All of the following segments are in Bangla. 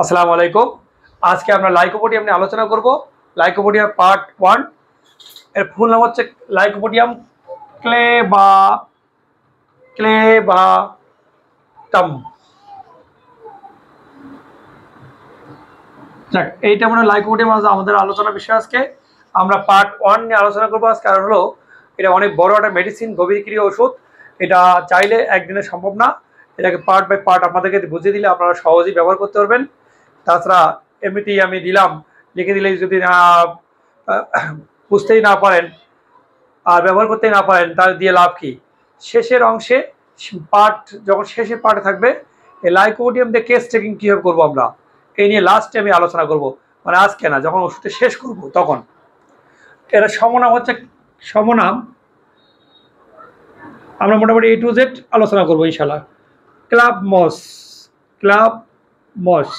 আসসালামু আলাইকুম। আজকে আমরা লাইকোপোডিয়াম নিয়ে আলোচনা করব। লাইকোপোডিয়াম পার্ট 1 এর ফুল নাম হচ্ছে লাইকোপোডিয়াম ক্লেবা ক্লেবাটাম। যাক, এইটা মানে লাইকোপোডিয়াম আমাদের আলোচনা বিষয়। আজকে আমরা পার্ট 1 নিয়ে আলোচনা করবো। আজ কারণ হলো এটা অনেক বড় একটা মেডিসিন, গভীরক্রিয়া ওষুধ। এটা চাইলে একদিনে সম্ভব না। এটাকে পার্ট বাই পার্ট আপনাদেরকে বুঝিয়ে দিলে আপনারা সহজেই ব্যবহার করতে পারবেন। তাছাড়া এমনিতেই আমি দিলাম, লিখে দিলে যদি না বুঝতেই না পারেন আর ব্যবহার করতেই না পারেন তার দিয়ে লাভ কি। শেষের অংশে পার্ট যখন শেষের পার্টে থাকবে এই লাইকোপোডিয়াম দিয়ে কেস চেকিং কীভাবে করবো আমরা এই নিয়ে লাস্টে আমি আলোচনা করব। মানে আজকে না, যখন ওষুধটা শেষ করব তখন। এটা সমনাম হচ্ছে সমনাম আমরা মোটামুটি A to Z আলোচনা করবো ইনশাল্লাহ। ক্লাবমস ক্লাবমস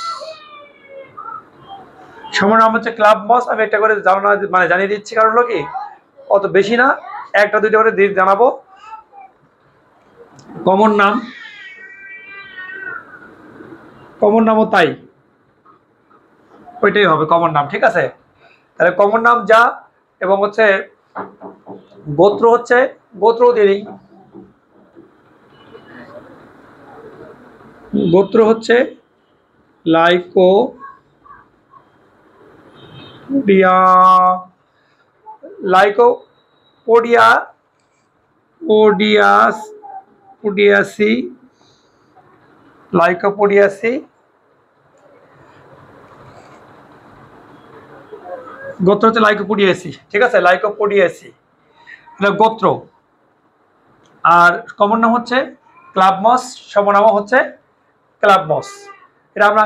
সমনাম হচ্ছে ক্লাবমস। আমি একটা করে জানিয়ে দিচ্ছি, কারণ হলো কি অত বেশি না, একটা দুইটা করে জানাবো। কমন নামও তাই, ওইটাই হবে কমন নাম। ঠিক আছে, তাহলে কমন নাম যা, এবং হচ্ছে গোত্র হচ্ছে গোত্র দিয়ে দিই। গোত্র হচ্ছে লাইকোপোডিয়াসি। গোত্র হচ্ছে লাইকোপোডিয়াসি। ঠিক আছে, লাইকোপোডিয়াসি এটা গোত্র। আর কমন নাম হচ্ছে ক্লাবমস, সমনামও হচ্ছে ক্লাবমস। এটা আমরা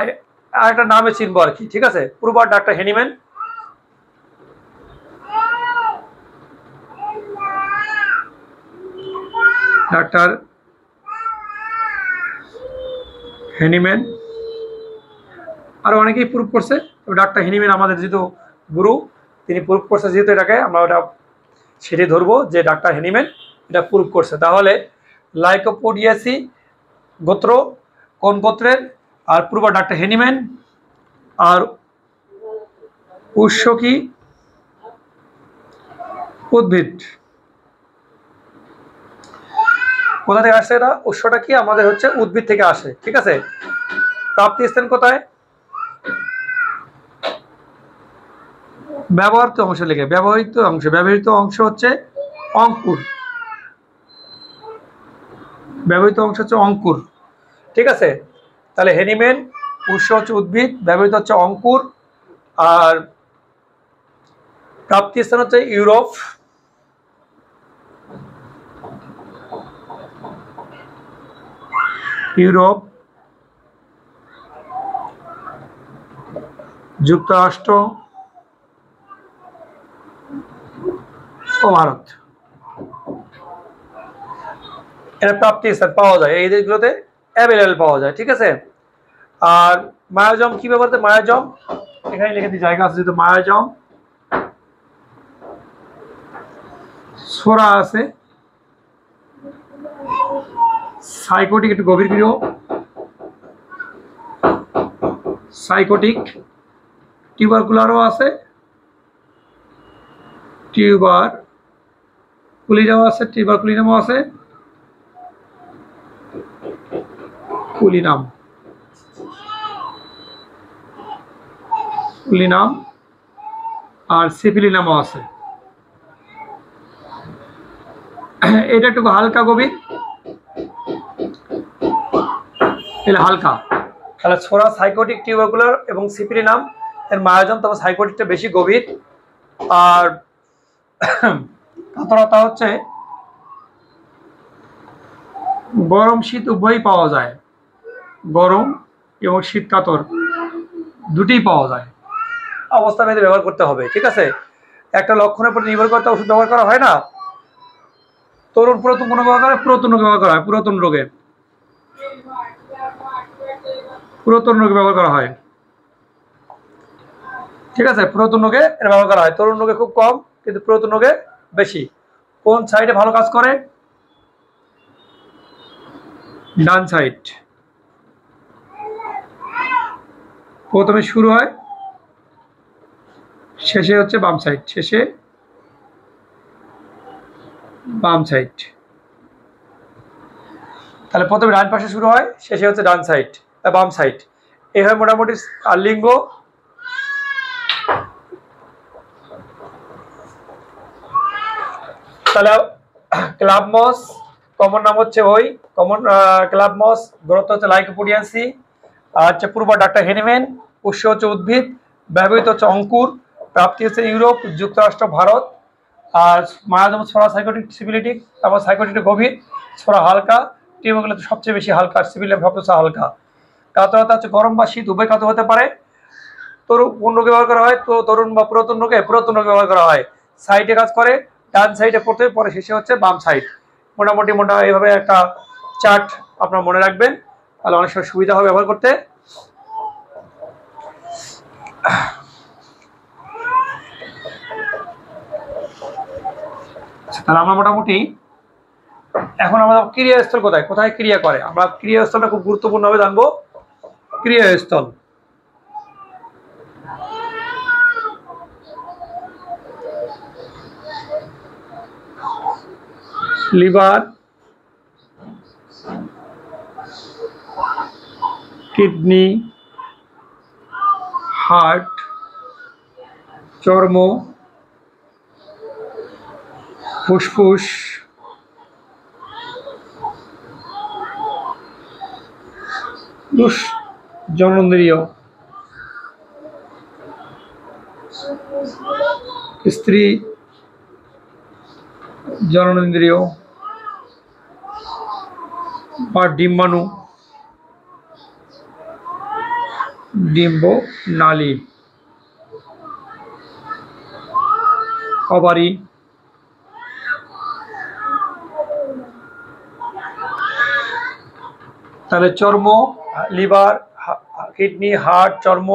আরেকটা নামে চিনবো আর কি। ঠিক আছে, পূর্বার ডাক্তার হেনিম্যান। ডাক্তার হেনিম্যান আরো অনেকেই প্রুভ করছে, তবে ডাক্তার হেনিম্যান আমাদের যেহেতু গুরু, তিনি প্রুভ করছে, যেহেতু এটাকে আমরা ওটা সেটি ধরবো যে ডাক্তার হেনিম্যান এটা প্রুভ করছে। তাহলে লাইকোপোডিয়াসি গোত্র, কোন গোত্রের, আর পূর্ব ডাক্তার হেনিম্যান, আর উৎস কি উদ্ভিদ। কোথা থেকে আসছে এটা, উৎসটা কি আমাদের হচ্ছে উদ্ভিদ থেকে আসে। ঠিক আছে, প্রাপ্তি স্থান কোথায়, ব্যবহৃত অংশ লিখে। ব্যবহৃত অংশ হচ্ছে অঙ্কুর। ব্যবহৃত অংশ হচ্ছে অঙ্কুর। ঠিক আছে, তাহলে হেনিম্যান উৎস হচ্ছে উদ্ভিদ, ব্যবহৃত হচ্ছে অঙ্কুর, আর প্রাপ্তি স্থান হচ্ছে ইউরোপ। যুক্তরাষ্ট্র ও ভারত। এর প্রাপ্তি স্থান পাওয়া যায় এই দেশগুলোতে, অ্যাভেলেবল পাওয়া যায়। ঠিক আছে, আর মায়াজম কি ব্যাপারে, মায়াজম এখানে লিখে দিই, জায়গা আছে যেহেতু। মায়াজম সোরা আছে, সাইকোটিক একটু গভীর গৃহ, সাইকোটিক টিউবারকুলারও আছে, টিউবারকুলিনামও আছে, টিউবারকুলিনামও আছে, কুলিনাম আর সিফিলিনামও আছে। এটা একটু হালকা গভীর, এটা হালকা। তাহলে ছোড়া সাইকোটিক টিউবারকুলার এবং সিফিলিনাম এর মায়াজম, তবে সাইকোটিকটা বেশি গভীর। আর কাতরতা হচ্ছে গরম শীত উভয়ই পাওয়া যায়, গরম এবং শীত কাতর দুটিই পাওয়া যায়। অবস্থা ভেদে ব্যবহার করতে হবে। ঠিক আছে, একটা লক্ষণের উপর নির্ভর করতে ওষুধ ব্যবহার করা হয় না। পুরাতন কোনো ব্যবহার করে, পুরাতন রোগে ব্যবহার করা হয়, পুরাতন রোগে ব্যবহার করা হয়। ঠিক আছে, পুরাতন রোগে এটা ব্যবহার করা হয়, তরুণ রোগে খুব কম, কিন্তু পুরাতন রোগে বেশি। কোন সাইডে ভালো কাজ করে, ডান সাইড। প্রথমে শুরু হয়, শেষে হচ্ছে বাম সাইড, শেষে বাম সাইড। তাহলে প্রথমে ডান পাশে শুরু হয়, শেষে হচ্ছে ডান সাইড, বাম সাইড। এই হয় মোটামুটি লিঙ্গ। তাহলে ক্লাব মস কমন নাম হচ্ছে ওই কমন ক্লাব মস, গ্রোথ হচ্ছে লাইকোপোডিয়ান্সি, আর হচ্ছে পূর্ব ডাক্তার হেনিম্যান, উৎস হচ্ছে উদ্ভিদ, ব্যবহৃত হচ্ছে অঙ্কুর, প্রাপ্তি হচ্ছে ইউরোপ, যুক্তরাষ্ট্র, ভারত। আর মায়াজম ছড়া সাইকোটিক সিবিলিটিক, তারপর সাইকোটিক গভীর, ছড়া হালকা, টিউবগুলো সবচেয়ে বেশি হালকা, সিভিলিয়াম সবচেয়ে হালকা। কাতরতা হচ্ছে গরম বা শীত উভয় কাতর হতে পারে। কোন রোগে ব্যবহার করা হয়? তো তরুণ বা পুরাতন রোগে ব্যবহার করা হয়। সাইডে কাজ করে, ডান সাইডে পড়তে, পরে শেষে হচ্ছে বাম সাইড। মোটামুটি এইভাবে একটা চার্ট আপনারা মনে রাখবেন, তাহলে অনেক সময় সুবিধা হবে ব্যবহার করতে। তাহলে আমরা মোটামুটি এখন আমরা ক্রিয়াস্থল কোথায় কোথায় ক্রিয়া করে, আমরা ক্রিয়াস্থলটা খুব গুরুত্বপূর্ণভাবে জানবো। ক্রিয়াস্থল লিভার, কিডনি, হার্ট, চর্ম, ফুসফুস, জননেন্দ্রিয়, স্ত্রী জননেন্দ্রিয় বা ডিম্বাণু, ডিম্ব নালী, ওভারি, তাহলে চর্ম, লিভার, কিডনি, হার্ট, চর্ম,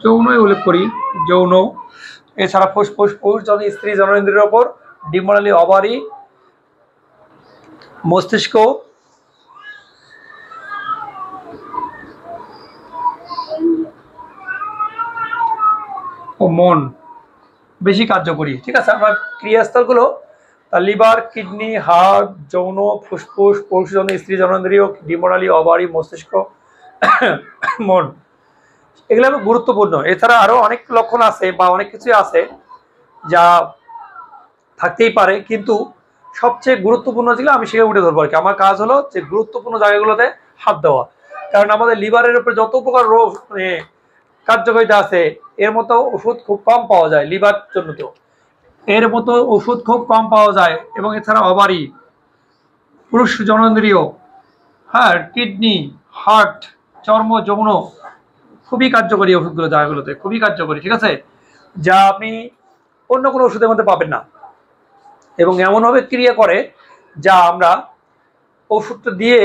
যৌনই উল্লেখ করি, যৌন। এছাড়া ফুসফুস, স্ত্রী জননেন্দ্রিয়ের ওপর, ডিম্বনালী, ওভারি, মস্তিষ্ক, ও মন বেশি কার্যকরী। ঠিক আছে, আমরা ক্রিয়াস্থলগুলো লিভার, কিডনি, হার্ট, যৌন, ফুসফুস, পৌরুষজন, স্ত্রী জননেন্দ্রিয়, ডিম্বনালী, ওভারি, মস্তিষ্ক, মন, এগুলো গুরুত্বপূর্ণ। এছাড়া আরো অনেক লক্ষণ আছে বা অনেক কিছু আছে যা থাকতেই পারে, কিন্তু সবচেয়ে গুরুত্বপূর্ণ যেগুলো আমি সেগুলো উঠে ধরবো আর কি। আমার কাজ হলো যে গুরুত্বপূর্ণ জায়গাগুলোতে হাত দেওয়া, কারণ আমাদের লিভারের উপরে যত প্রকার রোগ কার্যকারিতা আছে, এর মতো ওষুধ খুব কম পাওয়া যায়। লিভার জন্য তো এর মতো ওষুধ খুব কম পাওয়া যায়। এবং এছাড়া ওভারি, পুরুষ জননেন্দ্রিয়, হ্যাঁ, কিডনি, হার্ট, চর্ম, যৌন, খুবই কার্যকরী ওষুধগুলো জায়গাগুলোতে, খুবই কার্যকরী। ঠিক আছে, যা আপনি অন্য কোনো ওষুধের মধ্যে পাবেন না, এবং এমনভাবে ক্রিয়া করে যা আমরা ওষুধটা দিয়ে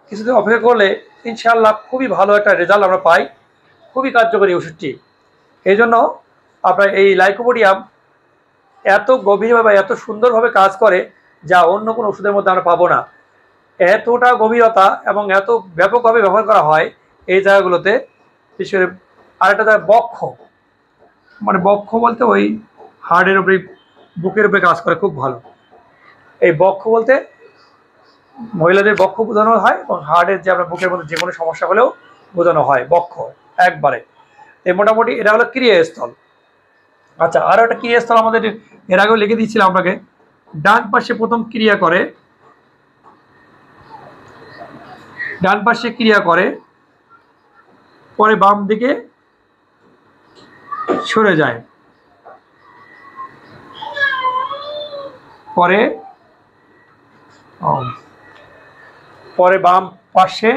কিছুদিন অপেক্ষা করলে ইনশাআল্লাহ খুবই ভালো একটা রেজাল্ট আমরা পাই। খুবই কার্যকরী ওষুধটি। এই জন্য আপনার এই লাইকোপোডিয়াম এত গভীরভাবে, এত সুন্দরভাবে কাজ করে যা অন্য কোনো ওষুধের মধ্যে আমরা পাবো না। এতটা গভীরতা এবং এত ব্যাপকভাবে ব্যবহার করা হয় এই জায়গাগুলোতে। বিশেষ করে আরেকটা জায়গা বক্ষ, বক্ষ বলতে ওই হার্টের উপরে, বুকের উপরে কাজ করে খুব ভালো। এই বক্ষ বলতে মহিলাদের বক্ষ বোঝানো হয়, এবং হার্টের যে আপনার বুকের মধ্যে যে কোনো সমস্যা হলেও বোঝানো হয় বক্ষ একবারে। এই মোটামুটি এটা হলো ক্রিয়াস্থল। আচ্ছা, আরও একটা ক্রিয়াস্থল আমাদের এর আগেও লিখে দিচ্ছিলাম আপনাকে। ডান পাশে প্রথম ক্রিয়া করে, ডান পাশে ক্রিয়া করে, পরে বাম দিকে সরে যায়, পরে বাম পাশে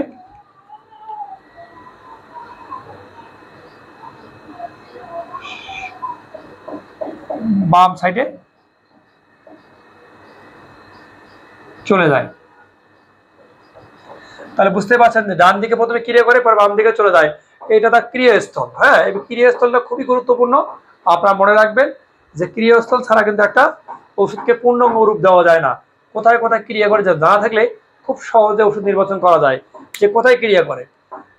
বাম সাইডে চলে যায়। তাহলে বুঝতে পারছেন যে ডান দিকে প্রথমে ক্রিয়া করে, পরে বাম দিকে চলে যায়, এটা তার ক্রিয়াস্থল। হ্যাঁ, এই ক্রিয়াস্থলটা খুবই গুরুত্বপূর্ণ। আপনারা মনে রাখবেন যে ক্রিয়াস্থল ছাড়া কিন্তু একটা ওষুধকে পূর্ণাঙ্গ রূপ দেওয়া যায় না। কোথায় কোথায় ক্রিয়া করে জানা থাকলে খুব সহজে ওষুধ নির্বাচন করা যায় যে কোথায় ক্রিয়া করে।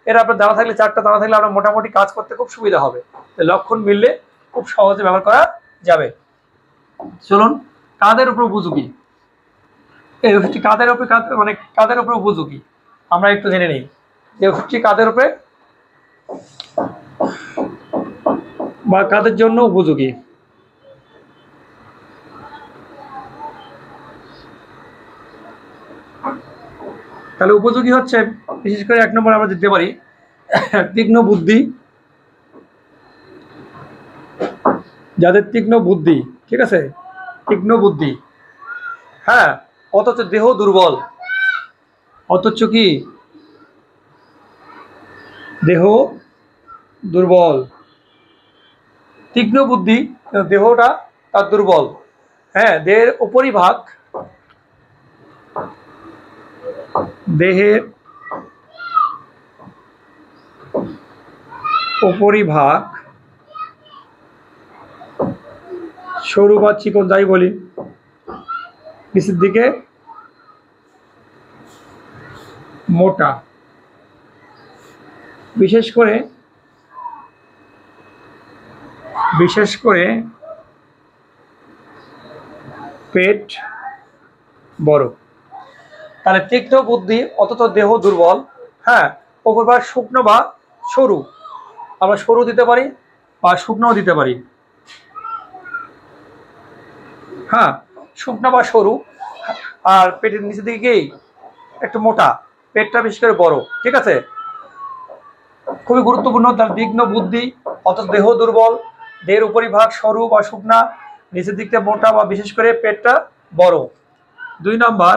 এর আপনার দানা থাকলে 4টা দানা থাকলে আপনার মোটামুটি কাজ করতে খুব সুবিধা হবে। লক্ষণ মিললে খুব সহজে ব্যবহার করা যাবে। চলুন কাদের উপর উপযোগী, এই ওষুধটি কাদের উপরে মানে কাদের উপরে উপযোগী আমরা একটু জেনে নিই। এই ওষুধটি কাদের উপরে বা কাদের জন্য উপযোগী। তাহলে উপযোগী হচ্ছে বিশেষ করে 1 নম্বর আমরা দিতে পারি তীক্ষ্ণ বুদ্ধি, যাদের তীক্ষ্ণ বুদ্ধি, ঠিক আছে, তীক্ষ্ণ বুদ্ধি, হ্যাঁ, অথচ দেহ দুর্বল, অথচ কি দেহ দুর্বল, তীক্ষ্ণ বুদ্ধি, দেহটা তার দুর্বল, হ্যাঁ, দেহের উপরিভাগ, দেহের উপরিভাগ সরু বা চিকন যাই বলি, নিচের দিকে মোটা, বিশেষ করে পেট বড়। তাহলে তীক্ষ্ণ বুদ্ধি অথচ দেহ দুর্বল, হ্যাঁ, উপরভাগ শুকনো বা সরু, আমরা সরু দিতে পারি বা শুকনোও দিতে পারি, হ্যাঁ, শুকনো বা সরু, আর পেটের নিচের দিকে কি একটু মোটা, পেটটা বিশেষ করে বড়, ঠিক আছে, খুবই গুরুত্বপূর্ণ। তার তীক্ষ্ণ বুদ্ধি অথচ দেহ দুর্বল, দেহের উপরিভাগ সরু বা শুকনা, নিচের দিকটা মোটা বা বিশেষ করে পেটটা বড়। 2 নম্বর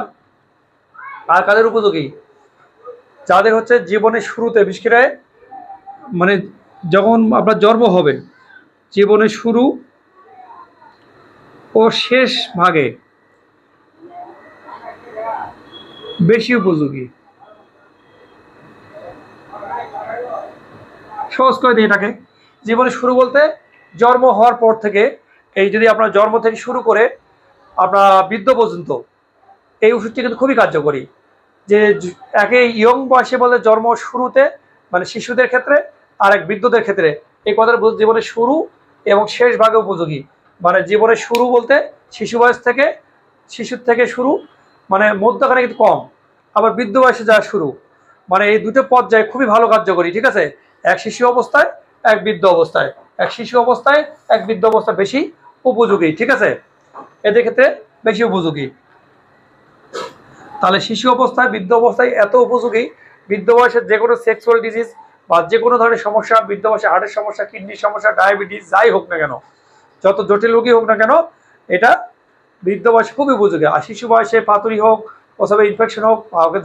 আর কাদের উপযোগী, যাদের হচ্ছে জীবনের শুরুতে বিশেষ করে মানে যখন আপনার জন্ম হবে, জীবনের শুরু ও শেষ ভাগে বেশি উপযোগী। সহজ করে দিই এটাকে, জীবনের শুরু বলতে জন্ম হওয়ার পর থেকে, এই যদি আপনার জন্ম থেকে শুরু করে আপনার বৃদ্ধ পর্যন্ত, এই ওষুধটি কিন্তু খুবই কার্যকরী। যে একে ইয়ং বয়সে বলে জন্ম শুরুতে, মানে শিশুদের ক্ষেত্রে, আর এক বৃদ্ধদের ক্ষেত্রে, এই কথাটা জীবনের শুরু এবং শেষ ভাগে উপযোগী। মানে জীবনের শুরু বলতে শিশু বয়স থেকে, শিশুর থেকে শুরু, মানে মধ্যখানে কিন্তু কম, আবার বৃদ্ধ বয়সে যাওয়া শুরু, মানে এই দুটো পর্যায়ে খুবই ভালো কার্যকরী, ঠিক আছে, এক শিশু অবস্থায় এক বৃদ্ধ অবস্থায়, এক শিশু অবস্থায় এক বৃদ্ধ অবস্থায় বেশি উপযোগী, ঠিক আছে, এদের ক্ষেত্রে বেশি উপযোগী। তাহলে শিশু অবস্থায় বৃদ্ধ অবস্থায় এত উপযোগী, বৃদ্ধ বয়সের যে কোনো সেক্সুয়াল ডিজিজ বা যে কোনো ধরনের সমস্যা, বৃদ্ধ বয়সে হার্টের সমস্যা, কিডনির সমস্যা, ডায়াবেটিস যাই হোক না কেন, যত জটিল রোগী হোক না কেন, এটা বৃদ্ধ বয়সে খুবই উপযোগী। আর শিশু বয়সে পাতুরি হোক, প্রসবে ইনফেকশন হোক,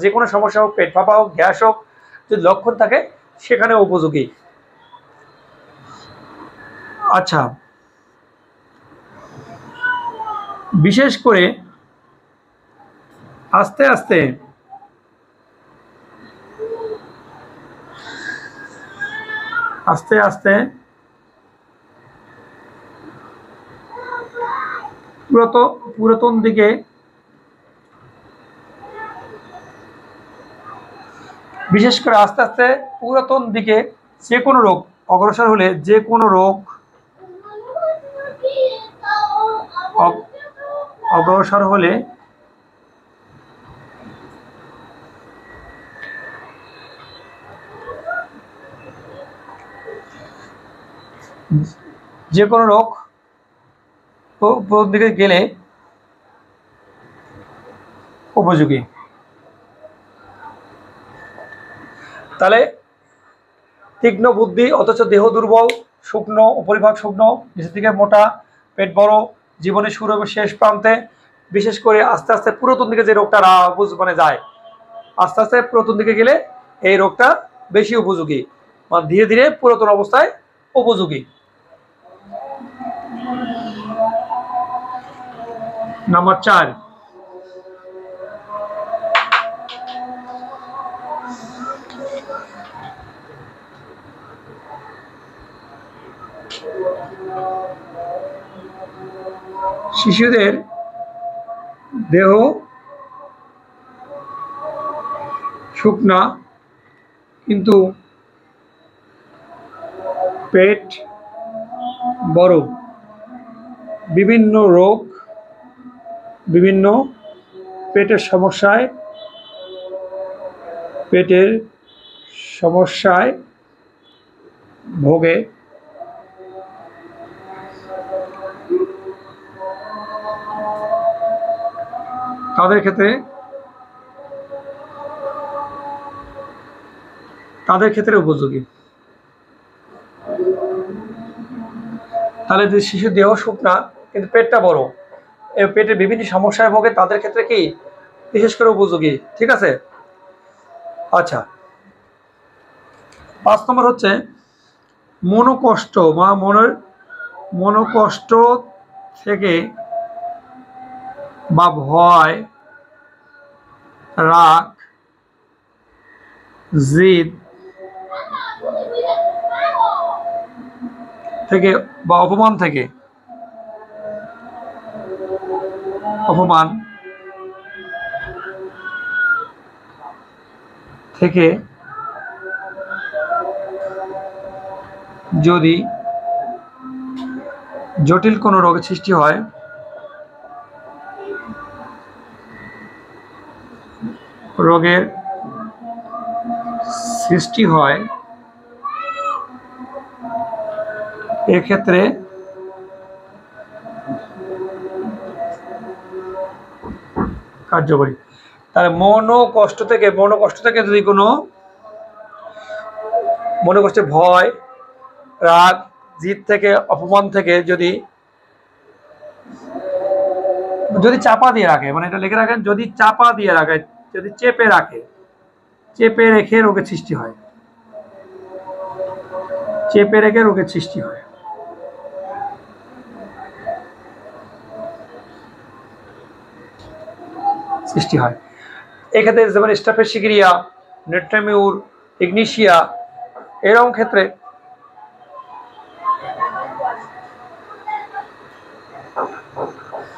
যে কোনো সমস্যা হোক, পেট ফাঁপা হোক, গ্যাস হোক, যদি লক্ষণ থাকে সেখানে উপযোগী। আচ্ছা, বিশেষ করে আস্তে আস্তে আস্তে আস্তে পুরাতন দিকে, বিশেষ করে আস্তে আস্তে পুরাতন দিকে যে কোনো রোগ অগ্রসর হলে, যে কোনো রোগ অগ্রসর হলে যে কোনো রোগ দিকে গেলে উপযোগী। তাহলে তীক্ষ্ণ বুদ্ধি অথচ দেহ দুর্বল, শুকনো, উপরিভাগ শুকনো, নিচের দিকে মোটা, পেট বড়, জীবনের শুরু এবং শেষ প্রান্তে, বিশেষ করে আস্তে আস্তে পুরাতন দিকে যে রোগটা মানে যায়, আস্তে আস্তে পুরাতন দিকে গেলে এই রোগটা বেশি উপযোগী, মানে ধীরে ধীরে পুরাতন অবস্থায় উপযোগী। নাম্বার 4, শিশুদের দেহ শুকনা কিন্তু পেট বড়, বিভিন্ন রোগ, বিভিন্ন পেটের সমস্যায় ভোগে। তাদের ক্ষেত্রে উপযোগী। তাহলে যে শিশুর দেহ শুকনা কিন্তু পেটটা বড়, পেটের বিভিন্ন সমস্যায় ভোগে, তাদের ক্ষেত্রে কি বিশেষ করে উপযোগী। ঠিক আছে। আচ্ছা, 5 নম্বর হচ্ছে মনোকষ্ট বা মনোকষ্ট থেকে বা ভয়, রাগ, জিদ থেকে বা অপমান থেকে যদি জটিল কোনো রোগের সৃষ্টি হয়, এক্ষেত্রে কার্যকরী। তাহলে মনোকষ্ট থেকে যদি কোনো মনোকষ্টে ভয়, রাগ, জিদ থেকে, অপমান থেকে যদি চাপা দিয়ে রাখে, মানে এটা লিখে রাখেন, যদি চাপা দিয়ে রাখে, যদি চেপে রেখে রোগের সৃষ্টি হয়, এক্ষেত্রে যেমন স্টাফেসিগিরিয়া, নেট্রামিউর, ইগনিশিয়া, এরকম ক্ষেত্রে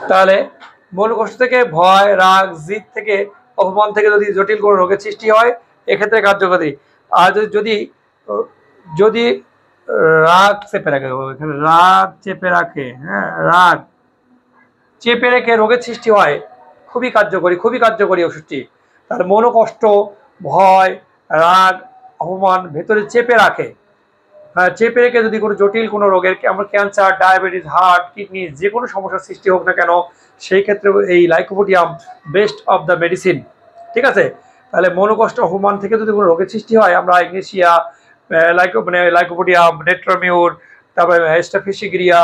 তাহলে মনোকষ্ট থেকে ভয়, রাগ, জিদ থেকে, অপমান থেকে যদি জটিল কোনো রোগের সৃষ্টি হয়, এক্ষেত্রে কার্যকরী। আর যদি রাগ চেপে রাখে, হ্যাঁ, রাগ চেপে রেখে রোগের সৃষ্টি হয়, খুবই কার্যকরী ওষুধটি। তার মনোকষ্ট, ভয়, রাগ, অপমান ভেতরে চেপে রেখে যদি কোনো জটিল কোনো রোগের, আমরা ক্যান্সার, ডায়াবেটিস, হার্ট, কিডনি, যে কোনো সমস্যার সৃষ্টি হোক না কেন, সেই ক্ষেত্রে এই lycopodium best of the medicine. ঠিক আছে। তাহলে মনোকষ্ট, অপমান থেকে যদি কোনো রোগের সৃষ্টি হয়, আমরা ইগনিশিয়া, লাইকোপোডিয়াম, নেট্রামিউর, তারপরে স্টাফিসিগিরিয়া,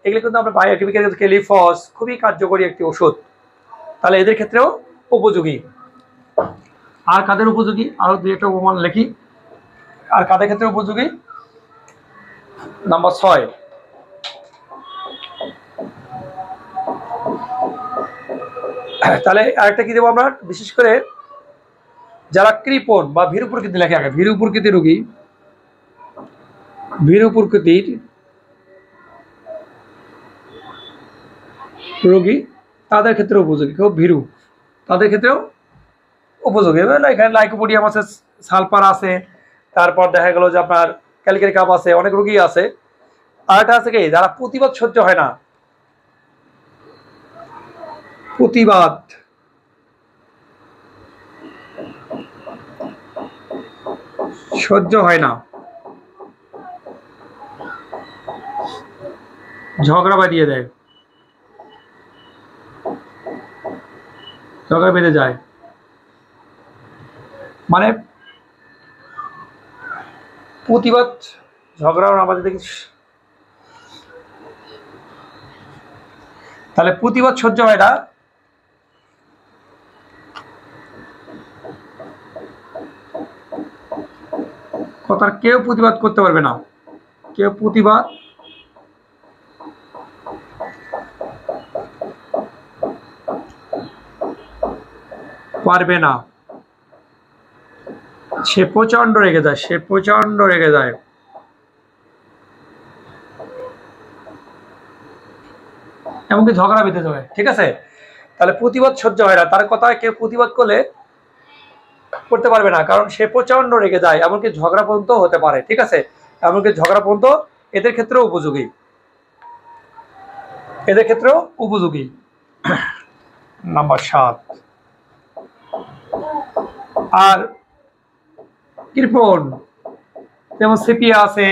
এগুলো কিন্তু আমরা বায়োকেমিক্যাল কেলিফস, খুবই কার্যকরী একটি ওষুধ। তাহলে এদের ক্ষেত্রেও উপযোগী। আর কাদের উপযোগী, আরো 2-একটা উপমান লিখি। আর কাদের ক্ষেত্রে উপযোগী? নাম্বার 6, তাহলে আরেকটা কি দেবো আমরা, বিশেষ করে যারা কৃপণ বা ভীরু প্রকৃতি, লেখে আগে, ভীরু প্রকৃতির রোগী, তাদের ক্ষেত্রে উপযোগী। কেউ ভীরু, তাদের ক্ষেত্রেও উপযোগী। এখানে লাইকোপোডিয়াম আছে, সালফার আছে, তারপর দেখা গেল যে আপনার ক্যালকেরি কাপ আছে, অনেক রোগী আছে। আর একটা আছে কি, যারা প্রতিবাদ সহ্য হয় না, ঝগড়া বাঁধিয়ে দেয়, ঝগড়া বেঁধে যায়, মানে প্রতিবাদ, ঝগড়া আমাদের দেখি। তাহলে প্রতিবাদ সহ্য হয় না, কথার কেউ প্রতিবাদ করতে পারবে না, সে প্রচন্ড রেগে যায়, এমনকি ঝগড়া বেঁধে যাবে। ঠিক আছে। তাহলে প্রতিবাদ সহ্য হয় না, তার কথায় কেউ প্রতিবাদ করতে পারবে না, কারণ সে প্রচন্ড রেগে যায়, এমনকি ঝগড়া পর্যন্ত হতে পারে। ঠিক আছে। এমনকি ঝগড়া পর্যন্ত এদের ক্ষেত্রেও উপযোগী, এদের ক্ষেত্রেও উপযোগী। নাম্বার 7। আর কৃপণ যেমন সিপিয়া আছে,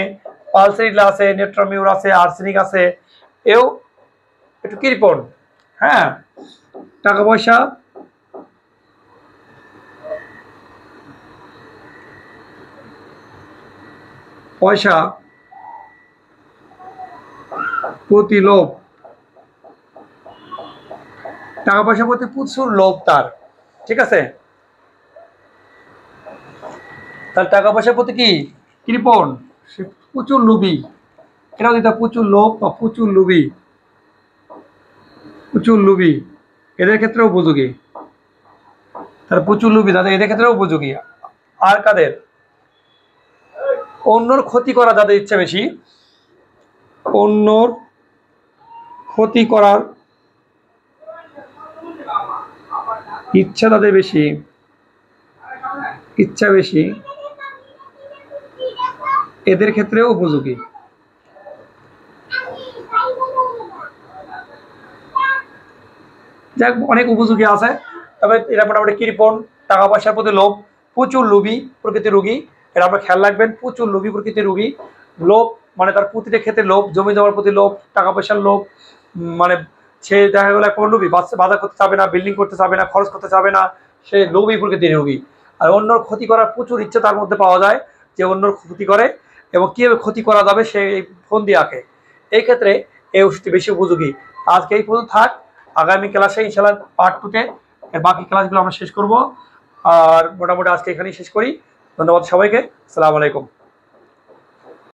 পালসেরিলা আছে, নেট্রামিউর আছে, আর্সেনিক আছে, এও একটু কৃপণ। হ্যাঁ, টাকা পয়সা প্রতি লোভ, টাকা পয়সা প্রতি প্রচুর লোভ তার, ঠিক আছে। তার টাকা পয়সার প্রতি কি কৃপণ, সে প্রচুর লোভী, এটাও দিতে প্রচুর লোভ বা প্রচুর লোভী, প্রচুর লোভী এদের ক্ষেত্রে উপযোগী। তার প্রচুর লোভী তাদের এদের ক্ষেত্রে উপযোগী। আর কাদের, অন্যর ক্ষতি করা যাদের ইচ্ছা বেশি, অন্যর ক্ষতি করার ইচ্ছা তাদের বেশি, ইচ্ছা বেশি, এদের ক্ষেত্রেও উপযোগী। যাক, অনেক উপযোগী আছে, তবে এরা মোটামুটি কৃপণ, টাকা পয়সার প্রতি লোভ, প্রচুর লোভী প্রকৃতির রোগী, এটা আপনার খেয়াল রাখবেন। প্রচুর লোভী প্রকৃতির রোগী, লোভ মানে তার প্রতিটা ক্ষেত্রে লোভ, জমি জমার প্রতি লোভ, টাকা পয়সার লোভ, মানে সে দেখা গেলো একটা লোভী, বাধা করতে চাবে না, বিল্ডিং করতে চাবে না, খরচ করতে চাবে না, সে লোভী প্রকৃতির রোগী। আর অন্যর ক্ষতি করার প্রচুর ইচ্ছা তার মধ্যে পাওয়া যায়, যে অন্যর ক্ষতি করে এবং কীভাবে ক্ষতি করা যাবে সে ফোন দিয়ে আঁকে। এই ক্ষেত্রে এই ওষুধটি বেশি উপযোগী। আজকে এই পর্যন্ত থাক, আগামী ক্লাসে ইনশাআল্লাহ পার্ট 2-তে এর বাকি ক্লাসগুলো আমরা শেষ করব। আর মোটামুটি আজকে এখানেই শেষ করি। ধন্যবাদ সবাইকে, আসসালামু আলাইকুম।